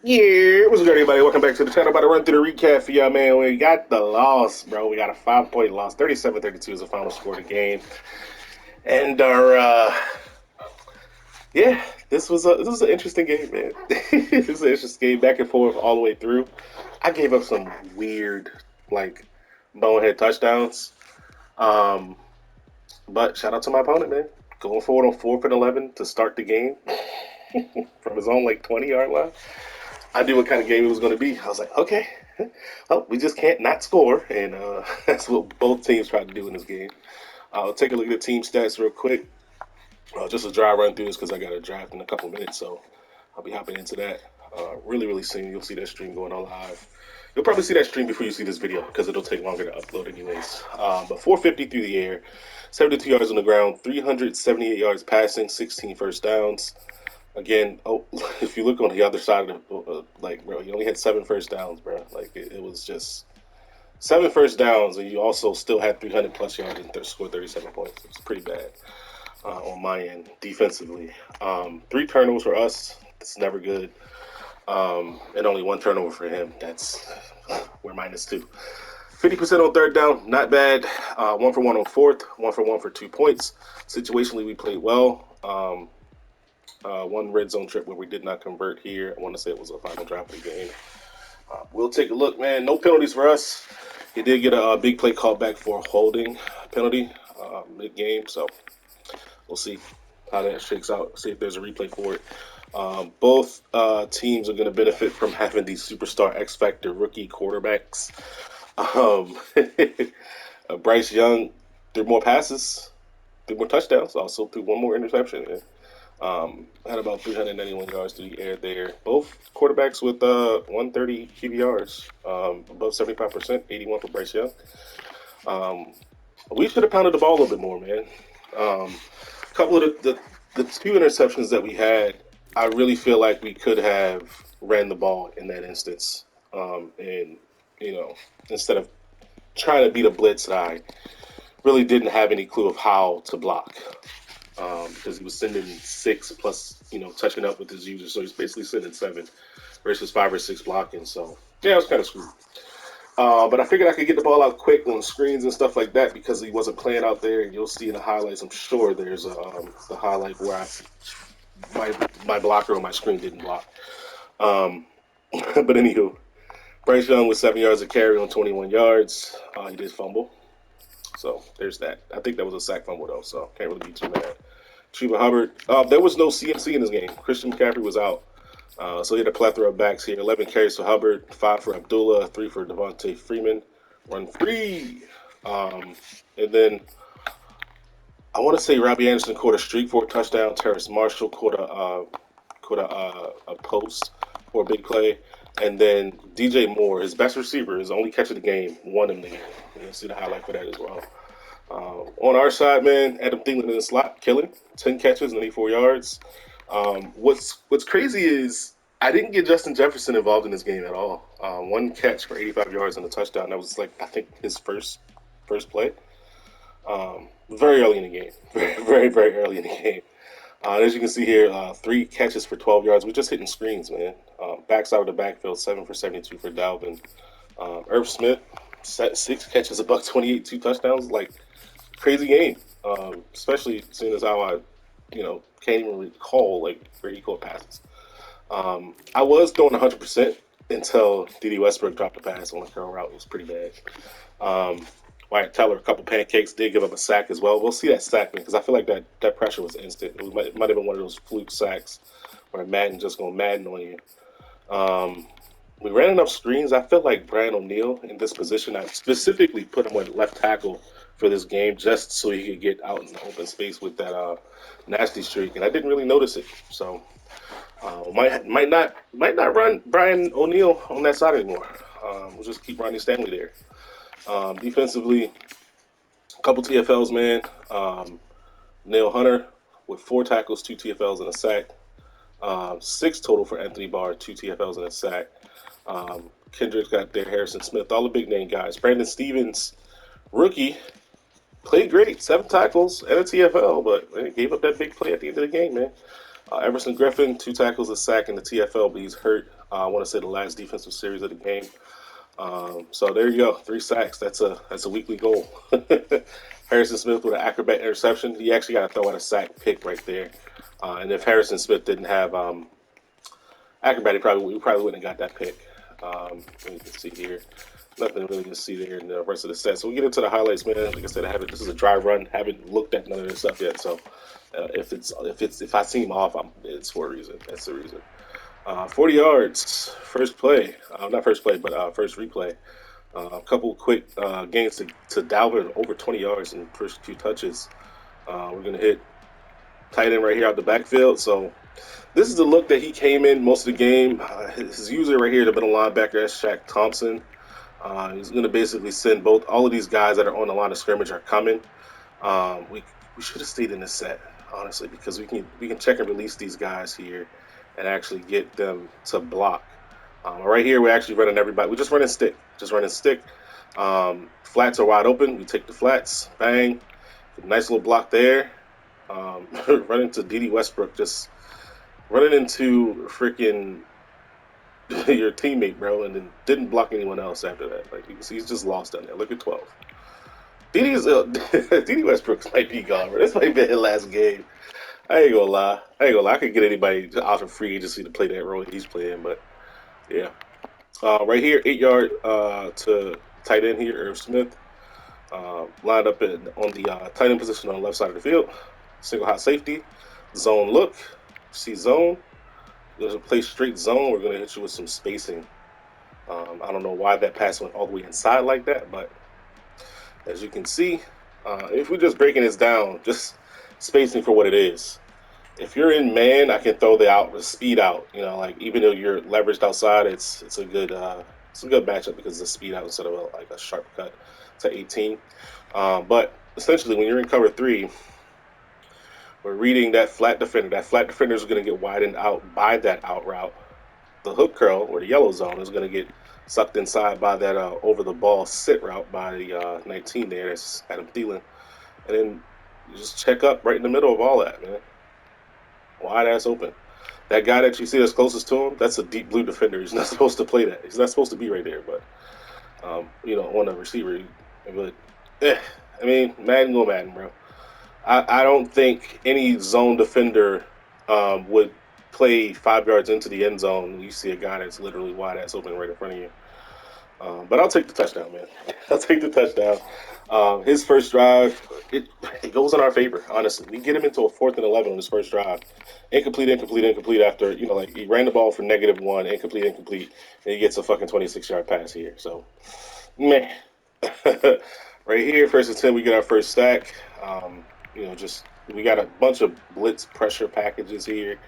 Yeah, what's good, everybody? Welcome back to the channel. About to run through the recap for y'all, man. We got the loss, bro. We got a 5-point loss. 37-32 is the final score of the game. And yeah, this was an interesting game, man. This was an interesting game, back and forth all the way through. I gave up some weird, like, bonehead touchdowns. Um, but shout out to my opponent, man. Going forward on 4th and 11 to start the game from his own, like, 20-yard line. I knew what kind of game it was going to be. I was like, okay, well, we just can't not score, and that's what both teams tried to do in this game. I'll take a look at the team stats real quick. Just a dry run through this because I got a draft in a couple minutes, so I'll be hopping into that really soon. You'll see that stream going on live. You'll probably see that stream before you see this video because it'll take longer to upload anyways. But 450 through the air, 72 yards on the ground, 378 yards passing, 16 first downs. Again, if you look on the other side of the, like, bro, he only had 7 first downs, bro. Like, it was just 7 first downs, and you also still had 300 plus yards and scored 37 points. It's pretty bad on my end defensively. 3 turnovers for us. That's never good. And only 1 turnover for him. We're -2. 50% on third down, not bad. 1 for 1 on fourth, 1 for 1 for 2 points. Situationally, we played well. One red zone trip where we did not convert here. I want to say it was a final drive of the game. We'll take a look, man. No penalties for us. He did get a big play called back for a holding penalty mid-game, so we'll see how that shakes out. See if there's a replay for it. Both teams are going to benefit from having these superstar X Factor rookie quarterbacks. Um, Bryce Young threw more passes, threw more touchdowns, also threw one more interception. Had about 391 yards through the air there. Both quarterbacks with 130 QBRs, above 75%, 81 for Bryce Young. We should have pounded the ball a little bit more, man. A couple of the 2 interceptions that we had, I really feel like we could have ran the ball in that instance. And, instead of trying to beat a blitz that I really didn't have any clue of how to block. Because he was sending 6 plus, touching up with his users. So he's basically sending 7 versus 5 or 6 blocking. So, yeah, I was kind of screwed. But I figured I could get the ball out quick on screens and stuff like that because he wasn't playing out there. And you'll see in the highlights, I'm sure there's the highlight where my blocker on my screen didn't block. But anywho, Bryce Young with 7 yards of carry on 21 yards. He did fumble. So there's that. I think that was a sack fumble, though, so can't really be too mad. Chuba Hubbard. There was no CMC in this game. Christian McCaffrey was out. So he had a plethora of backs here. 11 carries for Hubbard, 5 for Abdullah, 3 for Devontae Freeman. Run free. And then I want to say Robbie Anderson caught a streak for a touchdown. Terrace Marshall caught a post for a big play. And then DJ Moore, his best receiver, his only catch of the game, won him the game. You'll see the highlight for that as well. On our side, man, Adam Thielen in the slot, killing 10 catches, 94 yards. What's crazy is I didn't get Justin Jefferson involved in this game at all. 1 catch for 85 yards and a touchdown. That was I think his first play. Very early in the game, very early in the game. As you can see here, 3 catches for 12 yards. We're just hitting screens, man. Backs out of the backfield, 7 for 72 for Dalvin. Irv Smith, 6 catches, a buck 28, 2 touchdowns. Crazy game, especially seeing as how I, can't even recall where he caught passes. I was throwing 100% until D.D. Westbrook dropped a pass on a curl route. It was pretty bad. Wyatt Teller, a couple pancakes, did give up a sack as well. We'll see that sack, man, because I feel like that pressure was instant. It might have been one of those fluke sacks where Madden just going to Madden on you. We ran enough screens. I feel like Brian O'Neill in this position, I specifically put him at left tackle for this game just so he could get out in the open space with that nasty streak, and I didn't really notice it. So might not run Brian O'Neill on that side anymore. We'll just keep Ronnie Stanley there. Defensively, a couple TFLs, man. Neil Hunter with 4 tackles, 2 TFLs, and a sack. 6 total for Anthony Barr, 2 TFLs and a sack. Kendrick's got there, Harrison Smith, all the big name guys. Brandon Stevens, rookie, played great, 7 tackles and a TFL, but he gave up that big play at the end of the game, man. Everson Griffin, 2 tackles, a sack, and the TFL, but he's hurt. I want to say the last defensive series of the game. So there you go, 3 sacks. That's a weekly goal. Harrison Smith with an acrobat interception. He actually got to throw out a sack pick right there. And if Harrison Smith didn't have acrobat, we probably wouldn't have got that pick. You can see here, nothing really to see there in the rest of the set. So we get into the highlights, man. Like I said, this is a dry run. Haven't looked at none of this stuff yet. So if I seem off, it's for a reason. That's the reason. 40 yards, first play. Not first play, but first replay. A couple quick gains to Dalvin, over 20 yards in first 2 touches. We're going to hit tight end right here out the backfield. So this is the look that he came in most of the game. His user right here, the middle linebacker, that's Shaq Thompson. He's going to basically send all of these guys that are on the line of scrimmage are coming. We should have stayed in this set, honestly, because we can check and release these guys here and actually get them to block. Right here, we're actually running everybody. We're just running stick. Flats are wide open. We take the flats. Bang. Nice little block there. Running to D.D. Westbrook. Just running into freaking your teammate, bro, and then didn't block anyone else after that. Like, you can see he's just lost down there. Look at 12. D.D. Westbrook might be gone, bro. This might be his last game. I ain't gonna lie. I could get anybody out of free agency to play that role he's playing, but yeah. Right here, 8 yard to tight end here, Irv Smith. Lined up on the tight end position on the left side of the field. Single hot safety. Zone look. See zone. There's a play straight zone. We're going to hit you with some spacing. I don't know why that pass went all the way inside like that, but as you can see, if we're just breaking this down, just spacing for what it is. If you're in man, I can throw the speed out. You know, like even though you're leveraged outside, it's a good matchup because it's a speed out instead of a sharp cut to 18. But essentially, when you're in cover 3, we're reading that flat defender. That flat defender is going to get widened out by that out route. The hook curl, or the yellow zone, is going to get sucked inside by that over the ball sit route by the 19 there. That's Adam Thielen. And then you just check up right in the middle of all that, man. Wide ass open. That guy that you see that's closest to him, that's a deep blue defender. He's not supposed to play that. He's not supposed to be right there. But, on a receiver, but, I mean, Madden go Madden, bro. I don't think any zone defender would play 5 yards into the end zone and you see a guy that's literally wide ass open right in front of you. But I'll take the touchdown, man. I'll take the touchdown. His first drive, it goes in our favor, honestly. We get him into a 4th and 11 on his first drive. Incomplete after, he ran the ball for -1, incomplete, and he gets a fucking 26-yard pass here. So, meh. Right here, 1st and 10, we get our first stack. We got a bunch of blitz pressure packages here.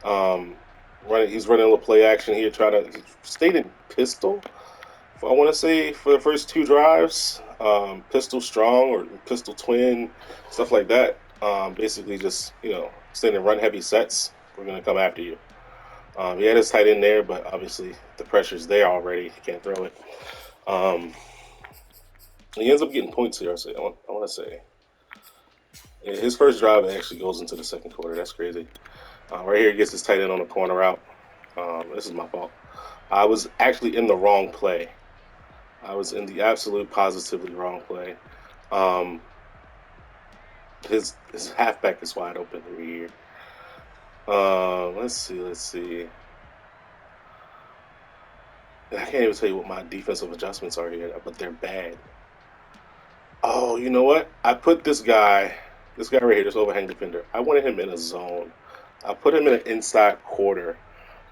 He's running a little play action here, he stayed in pistol. I want to say for the first 2 drives, pistol strong or pistol twin, stuff like that. Basically just, staying in run heavy sets. We're going to come after you. He had his tight end there, but obviously the pressure's there already. He can't throw it. He ends up getting points here, I want to say. Yeah, his first drive actually goes into the second quarter. That's crazy. Right here, he gets his tight end on the corner out. This is my fault. I was actually in the wrong play. I was in the absolute positively wrong play. His halfback is wide open over here. Let's see. I can't even tell you what my defensive adjustments are here, but they're bad. Oh, you know what? I put this guy right here, this overhang defender, I wanted him in a zone. I put him in an inside quarter.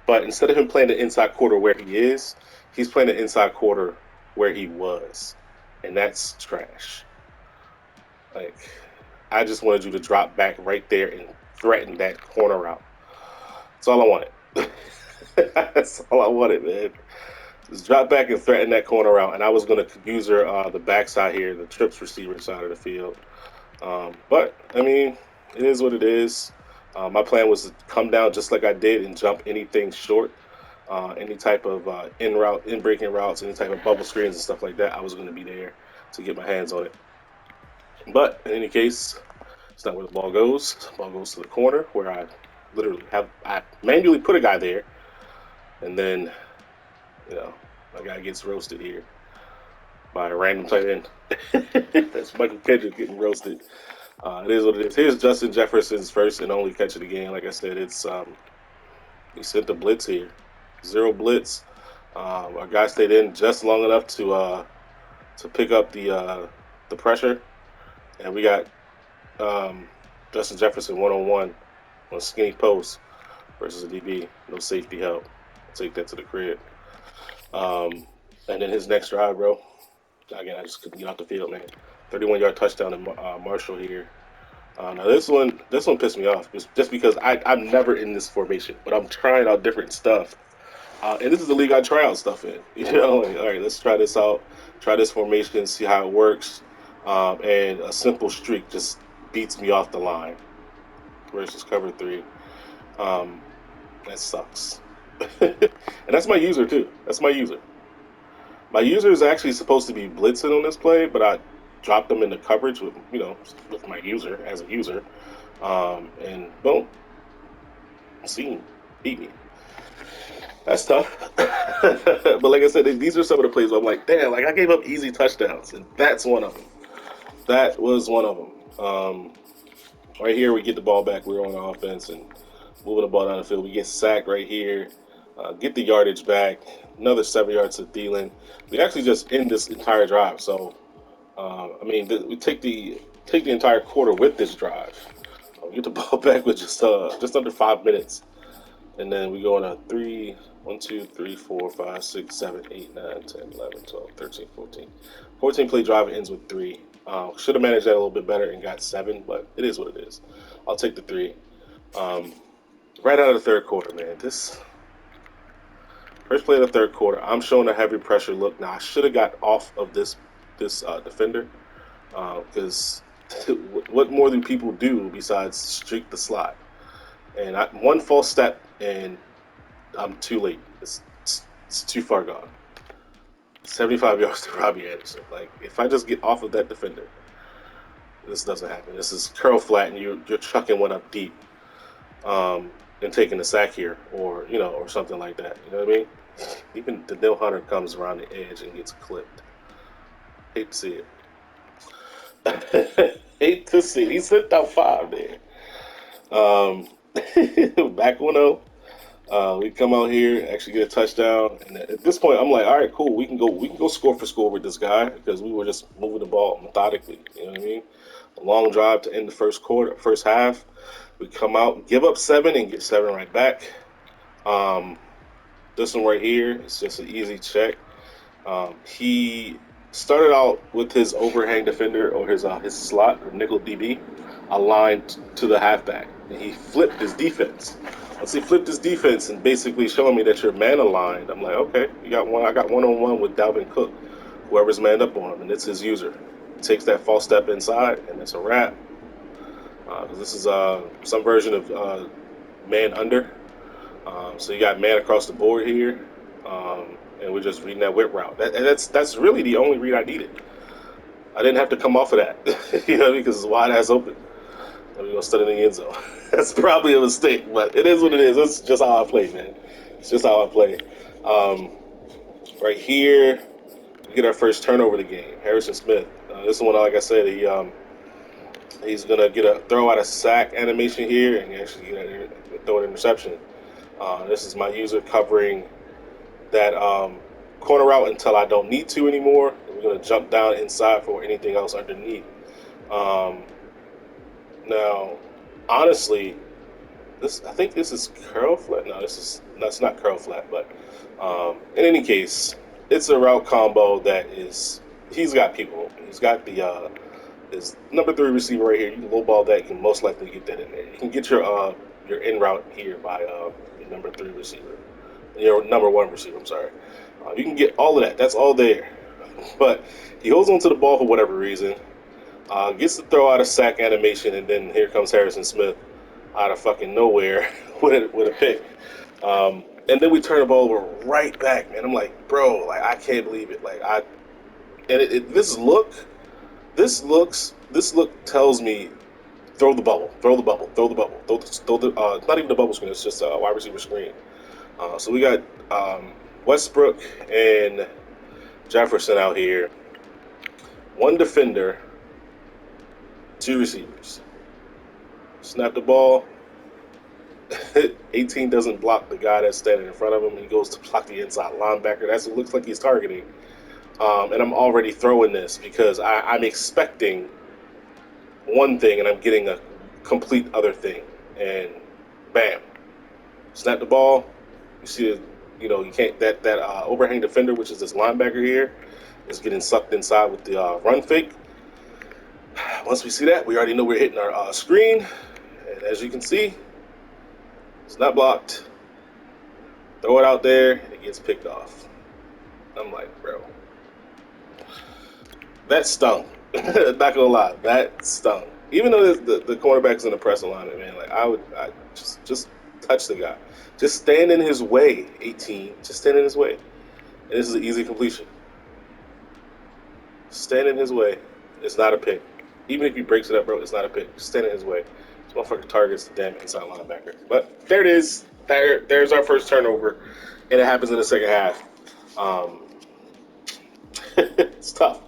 But instead of him playing the inside quarter where he is, he's playing the inside quarter where he was. And that's trash. Like, I just wanted you to drop back right there and threaten that corner out. That's all I wanted. That's all I wanted, man. Just drop back and threaten that corner out. And I was going to use the backside here, the trips receiver side of the field. But, I mean, it is what it is. My plan was to come down just like I did and jump anything short. Any type of in-breaking routes, any type of bubble screens and stuff like that, I was going to be there to get my hands on it. But in any case, it's not where the ball goes. The ball goes to the corner where I manually put a guy there. And then, you know, my guy gets roasted here by a random tight end. That's Michael Kendrick getting roasted. It is what it is. Here's Justin Jefferson's first and only catch of the game. Like I said, it's he sent the blitz here, zero blitz. Our guy stayed in just long enough to pick up the pressure, and we got um, Justin Jefferson one on a skinny post versus a DB. No safety help. I'll take that to the crib. Um, and then his next drive, bro. Again, I just couldn't get off the field, man. 31-yard touchdown to Marshall here. Now this one pissed me off just because I'm never in this formation, but I'm trying out different stuff. And this is the league I try out stuff in. You know, like, all right, let's try this out, try this formation, see how it works. And a simple streak just beats me off the line versus cover three. Um, that sucks. And that's my user too. That's my user. My user is actually supposed to be blitzing on this play, but I dropped them into coverage with with my user as a user, and boom, scene beat me. That's tough. But like I said, these are some of the plays where I'm like, damn, like I gave up easy touchdowns, and that's one of them. That was one of them. Right here, we get the ball back. We're on offense and moving the ball down the field. We get sacked right here. Get the yardage back. Another 7 yards to Thielen. We actually just end this entire drive. So, I mean, we take the entire quarter with this drive. We get the ball back with just under 5 minutes, and then we go on a 1, 2, 3, 4, 5, 6, 7, 8, 9, 10, 11, 12, 13, 14. 14 play drive ends with 3. Should have managed that a little bit better and got 7, but it is what it is. I'll take the 3. Right out of the third quarter, man. This first play of the third quarter, I'm showing a heavy pressure look. Now I should have got off of this defender because what more do people do besides streak the slot? And one false step and I'm too late. It's too far gone. 75 yards to Robbie Anderson. Like if I just get off of that defender, this doesn't happen. This is curl flat and you're chucking one up deep. And taking a sack here, or or something like that. You know what I mean? Even Daniil Hunter comes around the edge and gets clipped. Hate to see it. Hate to see it. He slipped out 5 there. Back 1-0. We come out here, actually get a touchdown, and at this point, I'm like, all right, cool. We can go score for score with this guy because we were just moving the ball methodically. You know what I mean? A long drive to end the first half. We come out, give up 7, and get 7 right back. This one right here is just an easy check. He started out with his overhang defender or his slot or nickel DB aligned to the halfback, and he flipped his defense. Once he flipped his defense and basically showing me that you're man aligned, I'm like, okay, you got one. I got one-on-one with Dalvin Cook, whoever's manned up on him, and it's his user. He takes that false step inside, and it's a wrap. This is some version of man under. So you got man across the board here, and we're just reading that whip route. That's really the only read I needed. I didn't have to come off of that, because it's wide ass open. And we're gonna start in the end zone. That's probably a mistake, but it is what it is. It's just how I play, man. It's just how I play. Right here, we get our first turnover of the game. Harrison Smith. This is one, like I said, he's gonna get a throw out of sack animation here and actually throw an interception. This is my user covering that corner route until I don't need to anymore. We're gonna jump down inside for anything else underneath. Now, honestly, I think this is curl flat. No, that's not curl flat, but in any case, it's a route combo that he's got people open. He's got his number 3 receiver right here. You can lowball that. You can most likely get that in there. You can get your in route here by your number 3 receiver, your number 1 receiver. I'm sorry. You can get all of that. That's all there. But he holds onto the ball for whatever reason. Gets to throw out a sack animation, and then here comes Harrison Smith out of fucking nowhere with a pick. And then we turn the ball over right back, man. I'm like, bro, like I can't believe it. Like this look tells me throw the bubble, not even the bubble screen. It's just a wide receiver screen. So we got Westbrook and Jefferson out here. One defender, two receivers. Snap the ball. 18 doesn't block the guy that's standing in front of him. He goes to block the inside linebacker. That's what it looks like he's targeting. And I'm already throwing this because I'm expecting one thing and I'm getting a complete other thing. And bam, snap the ball. You see, you can't that overhang defender, which is this linebacker here, is getting sucked inside with the run fake. Once we see that, we already know we're hitting our screen. And as you can see, it's not blocked. Throw it out there, and it gets picked off. I'm like, bro, that stung. Not gonna lie, that stung. Even though the cornerback's in the press alignment, man, like I just touch the guy, just stand in his way. 18, just stand in his way, and this is an easy completion. Stand in his way. It's not a pick. Even if he breaks it up, bro, it's not a pick. Just stand in his way. This motherfucker targets the damn inside linebacker. But there it is. There's our first turnover, and it happens in the second half. It's tough.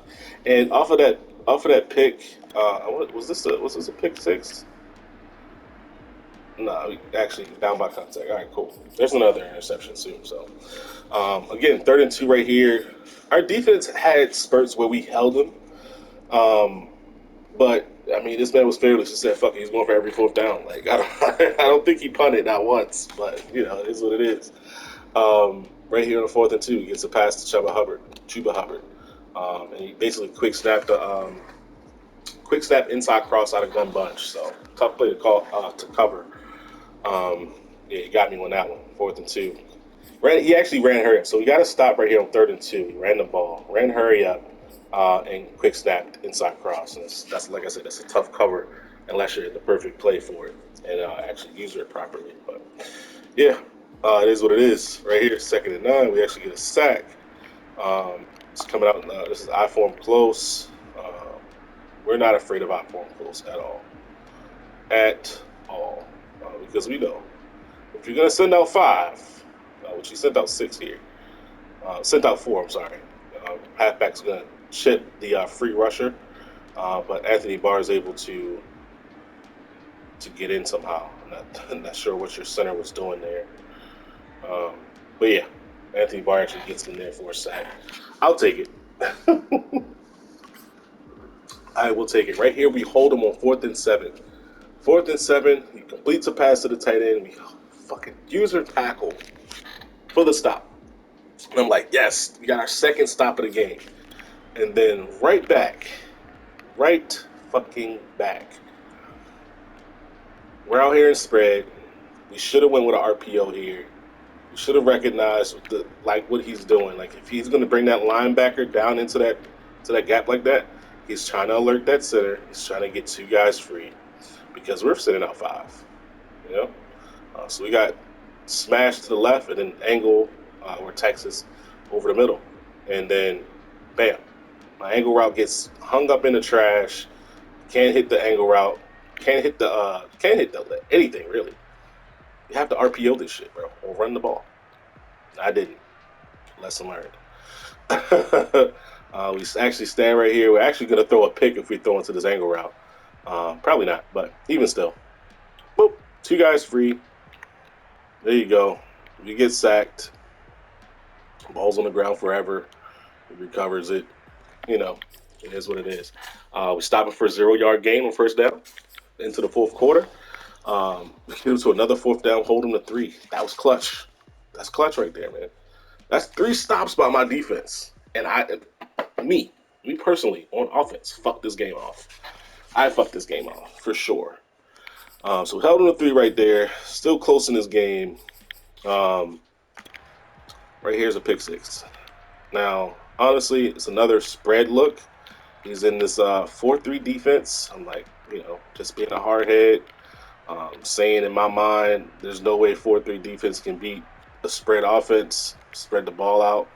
And off of that pick, was this a pick six? No, actually down by contact. All right, cool. There's another interception soon. So again, 3rd and 2 right here. Our defense had spurts where we held them, but I mean, this man was fearless. He said, "Fuck it, he's going for every 4th down." Like I don't, I don't think he punted not once, but it is what it is. Right here on the 4th and 2, he gets a pass to Chuba Hubbard, and he basically quick snap inside cross out of gun bunch. So tough play to call to cover. Yeah, he got me on that one. 4th and 2. He actually ran hurry up, so we got to stop right here on 3rd and 2. He ran the ball, ran hurry up, and quick snapped inside cross. And that's like I said, that's a tough cover unless you're in the perfect play for it and actually use it properly. But yeah, it is what it is. Right here, 2nd and 9, we actually get a sack. It's coming out. This is I form close. We're not afraid of I form close at all. At all. Because we know if you're going to send out 5, which he sent out 6 here, sent out 4, I'm sorry. Halfback's going to chip the free rusher, but Anthony Barr is able to get in somehow. I'm not sure what your center was doing there. But yeah, Anthony Barr actually gets in there for a sack. I'll take it. I will take it. Right here, we hold him on 4th and 7. 4th and 7, he completes a pass to the tight end. We fucking user tackle for the stop. And I'm like, yes, we got our 2nd stop of the game. And then right fucking back. We're out here in spread. We should have went with an RPO here. We should have recognized what he's doing. Like if he's going to bring that linebacker down into that gap like that, he's trying to alert that center. He's trying to get 2 guys free because we're sending out 5. So we got smashed to the left and then angle or Texas over the middle, and then bam, my angle route gets hung up in the trash. Can't hit the angle route. Can't hit the anything really. You have to RPO this shit, bro, or run the ball. I didn't. Lesson learned. We actually stand right here. We're actually going to throw a pick if we throw into this angle route. Probably not, but even still. Boop. 2 guys free. There you go. We get sacked. Ball's on the ground forever. He recovers it. It is what it is. We stop it for a 0-yard gain on 1st down into the 4th quarter. We get him to another 4th down, hold him to 3. That was clutch. That's clutch right there, man. That's 3 stops by my defense. And me personally, on offense, fucked this game off. I fucked this game off, for sure. So we held him to 3 right there. Still close in this game. Right here's a pick 6. Now, honestly, it's another spread look. He's in this 4-3 defense. I'm like, just being a hard head. Saying in my mind, there's no way 4-3 defense can beat a spread offense. Spread the ball out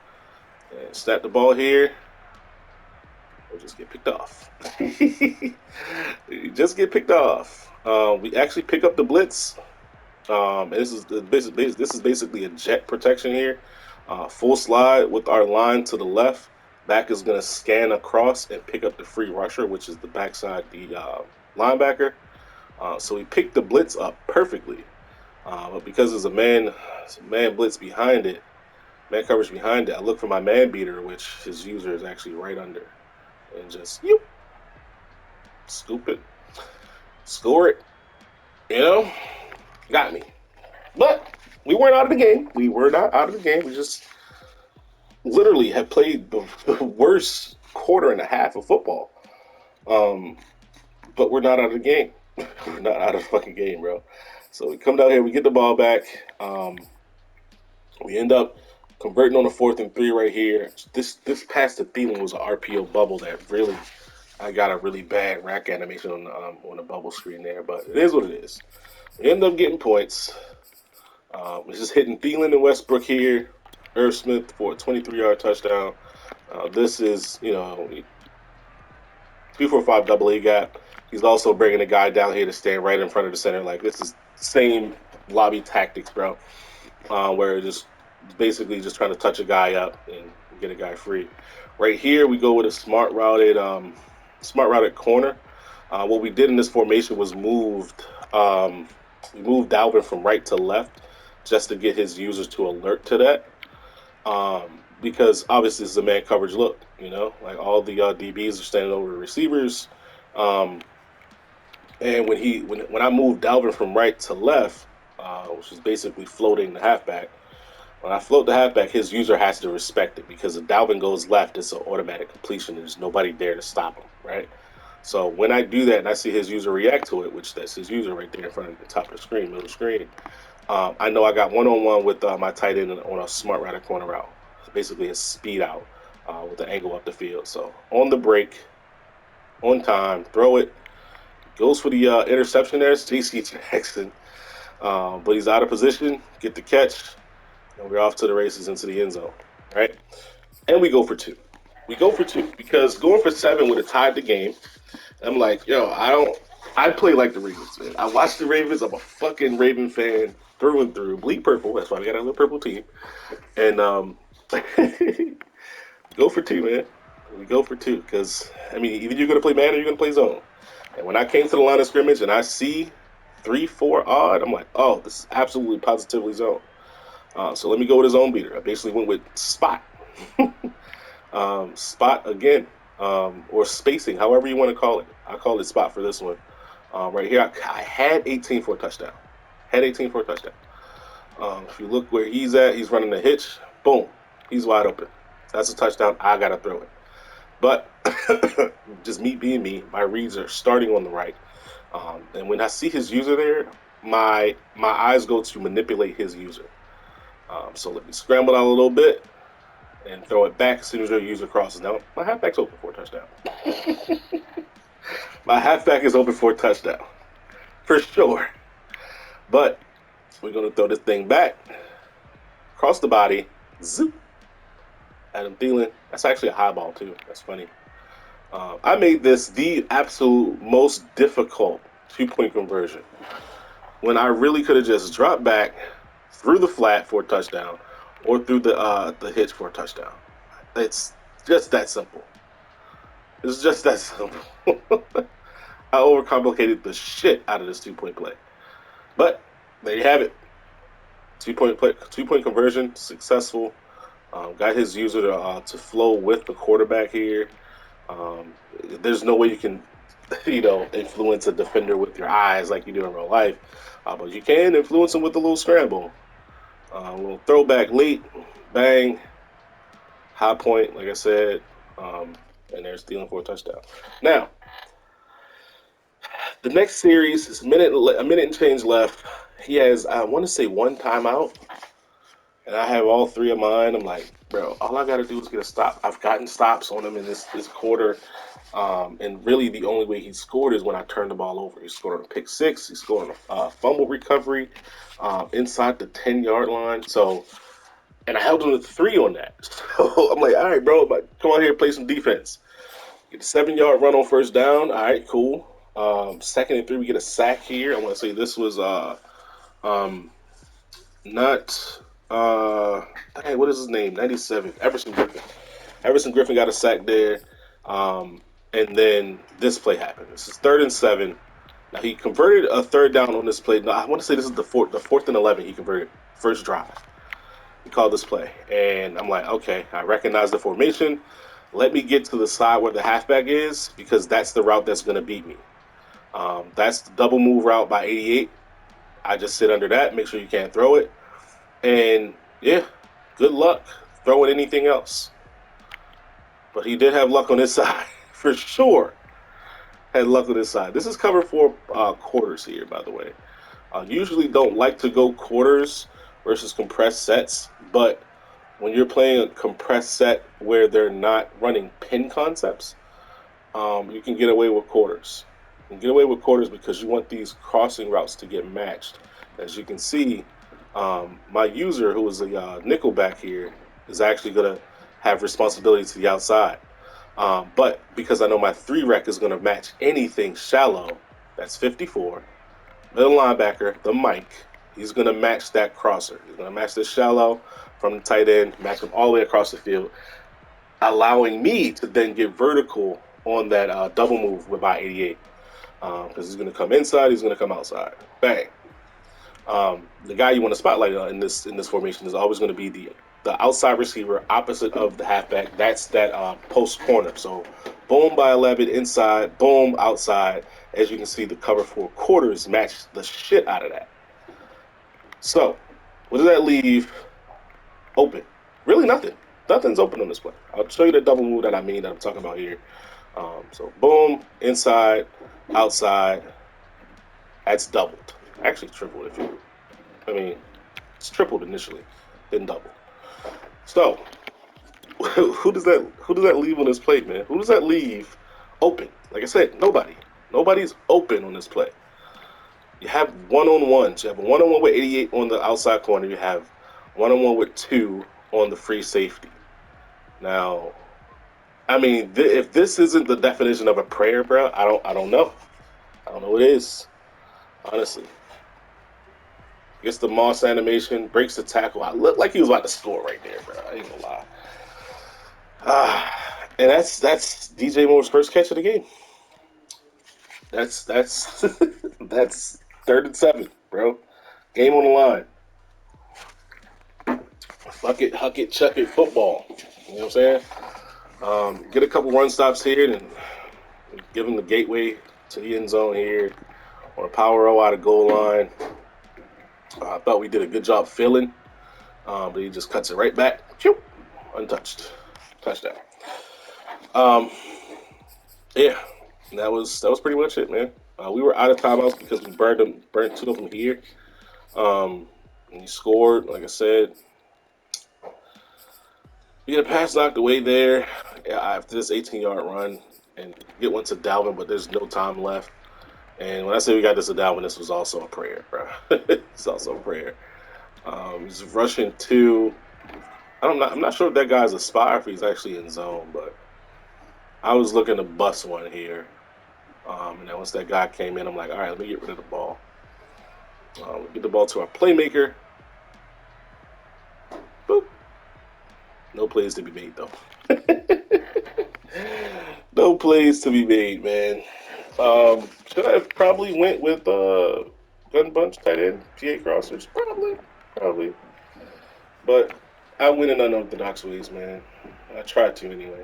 and snap the ball here. We'll just get picked off. We just get picked off. We actually pick up the blitz. And this is basically a jet protection here. Full slide with our line to the left. Back is going to scan across and pick up the free rusher, which is the backside, the linebacker. So we picked the blitz up perfectly. But because there's a man blitz behind it, man coverage behind it, I look for my man beater, which his user is actually right under. And just, scoop it, score it. You know, got me. But we weren't out of the game. We were not out of the game. We just literally have played the worst quarter and a half of football. Um, but we're not out of the game. We're not out of the fucking game, bro. So we come down here, we get the ball back. We end up converting on a 4th and 3 right here. This pass to Thielen was an RPO bubble that really I got a really bad rack animation on the bubble screen there, but it is what it is. We end up getting points. We're just hitting Thielen and Westbrook here. Irv Smith for a 23-yard touchdown. This is, 2-4-5 double A gap. He's also bringing a guy down here to stand right in front of the center. Like, this is same lobby tactics, bro, where just basically just trying to touch a guy up and get a guy free. Right here, we go with a smart routed corner. What we did in this formation was we moved Dalvin from right to left just to get his users to alert to that. Because obviously this is a man coverage look, like all the DBs are standing over the receivers. Um, and when I moved Dalvin from right to left, which is basically floating the halfback, when I float the halfback, his user has to respect it because if Dalvin goes left, it's an automatic completion. There's nobody there to stop him, right? So when I do that and I see his user react to it, which that's his user right there in front of the top of the screen, middle screen, I know I got one-on-one with my tight end on a smart routed corner route. Basically a speed out with the angle up the field. So on the break, on time, throw it. Goes for the interception there. It's J.C. Jackson. But he's out of position. Get the catch. And we're off to the races into the end zone. Right? And we go for two. We go for two because going for 7 would have tied the game. I'm like, yo, I play like the Ravens, man. I watch the Ravens. I'm a fucking Raven fan through and through. Bleed purple. That's why we got a little purple team. And go for two, man. We go for two because either you're gonna play man or you're gonna play zone. And when I came to the line of scrimmage and I see 3-4 odd, I'm like, oh, this is absolutely positively zone. So let me go with a zone beater. I basically went with spot, spot again, or spacing, however you want to call it. I call it spot for this one. Right here, I had 18 for a touchdown. Had 18 for a touchdown. If you look where he's at, he's running a hitch. Boom, he's wide open. That's a touchdown. I gotta throw it. But just me being me, my reads are starting on the right. And when I see his user there, my eyes go to manipulate his user. So let me scramble out a little bit and throw it back as soon as your user crosses. Now, my halfback's open for a touchdown. My halfback is open for a touchdown. For sure. But we're going to throw this thing back. Cross the body. Zoop. Adam Thielen. That's actually a high ball, too. That's funny. I made this the absolute most difficult 2-point conversion when I really could have just dropped back, threw the flat for a touchdown, or threw the hitch for a touchdown. It's just that simple. It's just that simple. I overcomplicated the shit out of this 2-point play. But there you have it. 2-point conversion, successful. Got his user to flow with the quarterback here. There's no way you can, influence a defender with your eyes like you do in real life. But you can influence them with a little scramble. A little throwback late, bang, high point, like I said, and there's Thielen for a touchdown. Now, the next series is a minute and change left. He has, I want to say, one timeout, and I have all 3 of mine. I'm like, bro, all I got to do is get a stop. I've gotten stops on him in this quarter, and really the only way he scored is when I turned the ball over. He scored on a pick 6. He scored on a fumble recovery inside the 10-yard line. So, and I held him to 3 on that. So I'm like, all right, bro, come on here and play some defense. Get a 7-yard run on first down. All right, cool. 2nd and 3, we get a sack here. I want to say this was Um, not dang, what is his name? 97, Everson Griffin. Everson Griffin got a sack there. And then this play happened. This is 3rd and 7. Now he converted a third down on this play. No, I want to say this is the fourth and 11 he converted first drive. He called this play, and I'm like, okay, I recognize the formation. Let me get to the side where the halfback is because that's the route that's going to beat me. That's the double move route by 88. I just sit under that, make sure you can't throw it, and yeah, good luck throwing anything else. But he did have luck on his side for sure. Had luck on his side. This is cover 4 quarters here, by the way. Usually don't like to go quarters versus compressed sets, but when you're playing a compressed set where they're not running pin concepts, you can get away with quarters. You can get away with quarters because you want these crossing routes to get matched. As you can see, my user, who is a nickel back here, is actually going to have responsibility to the outside. But because I know my 3 rec is going to match anything shallow, that's 54, middle linebacker, the Mike, he's going to match that crosser. He's going to match this shallow from the tight end, match him all the way across the field, allowing me to then get vertical on that double move with by 88. Because he's going to come inside, he's going to come outside. Bang. The guy you want to spotlight in this formation is always going to be the outside receiver opposite of the halfback. That's that post corner. So boom by 11 inside, boom outside. As you can see, the cover 4 quarters match the shit out of that. So what does that leave open? Really nothing. Nothing's open on this play. I'll show you the double move that I'm talking about here. So boom, inside, outside. That's doubled. Actually tripled if you. I mean, it's tripled initially, then doubled. So who does that leave on this play, man? Who does that leave open? Like I said, nobody. Nobody's open on this play. You have one-on-ones. You have a one-on-one with 88 on the outside corner. You have one-on-one with 2 on the free safety. Now, I mean, if this isn't the definition of a prayer, bro, I don't know. I don't know what it is, honestly. Gets the Moss animation, breaks the tackle. I looked like he was about to score right there, bro. I ain't gonna lie. And that's DJ Moore's first catch of the game. That's that's 3rd and 7, bro. Game on the line. Fuck it, huck it, chuck it, football. You know what I'm saying? Get a couple run stops here and give him the gateway to the end zone here on a power roll out of goal line. I thought we did a good job filling, but he just cuts it right back. Untouched. Touchdown. Um, yeah, that was pretty much it, man. We were out of timeouts because we burnt 2 of them here. And he scored, like I said. We get a pass knocked away there after this 18-yard run and get one to Dalvin, but there's no time left. And when I say we got this to Dalvin, this was also a prayer, bro. It's also a prayer. He's rushing 2. I'm not sure if that guy's a spy or if he's actually in zone, but I was looking to bust one here. And then once that guy came in, I'm like, all right, let me get rid of the ball. We get the ball to our playmaker. Boop. No plays to be made, though. No plays to be made, man. Should I have probably went with gun bunch tight end, PA crossers? Probably. But I went in unorthodox ways, man. I tried to anyway.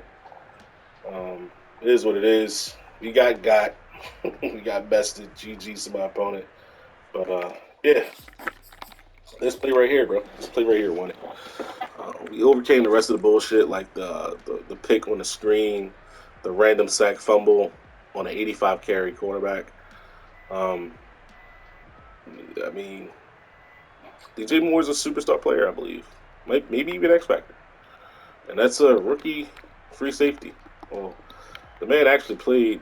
It is what it is. We got. We got bested. GG's to my opponent. But yeah, this play right here, bro. This play right here won it. We overcame the rest of the bullshit, like the pick on the screen, the random sack fumble on an 85 carry quarterback. I mean, DJ Moore's a superstar player, I believe. Maybe even X Factor. And that's a rookie free safety. Well, the man actually played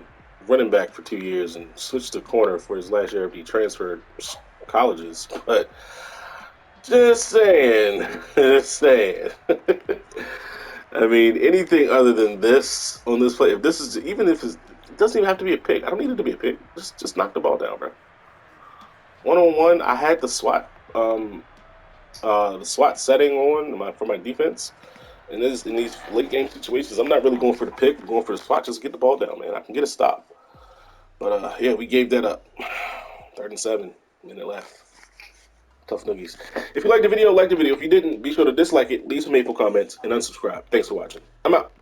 running back for 2 years and switched to corner for his last year after he transferred colleges. But just saying. Just saying. I mean, anything other than this on this play, if this is, even if it doesn't even have to be a pick. I don't need it to be a pick. Just knock the ball down, bro. 1-on-1, I had the SWAT setting on for my defense. And in these late game situations, I'm not really going for the pick. I'm going for the SWAT. Just get the ball down, man. I can get a stop. But yeah, we gave that up. 3rd and 7, minute left. Tough noogies. If you liked the video, like the video. If you didn't, be sure to dislike it, leave some hateful comments, and unsubscribe. Thanks for watching. I'm out.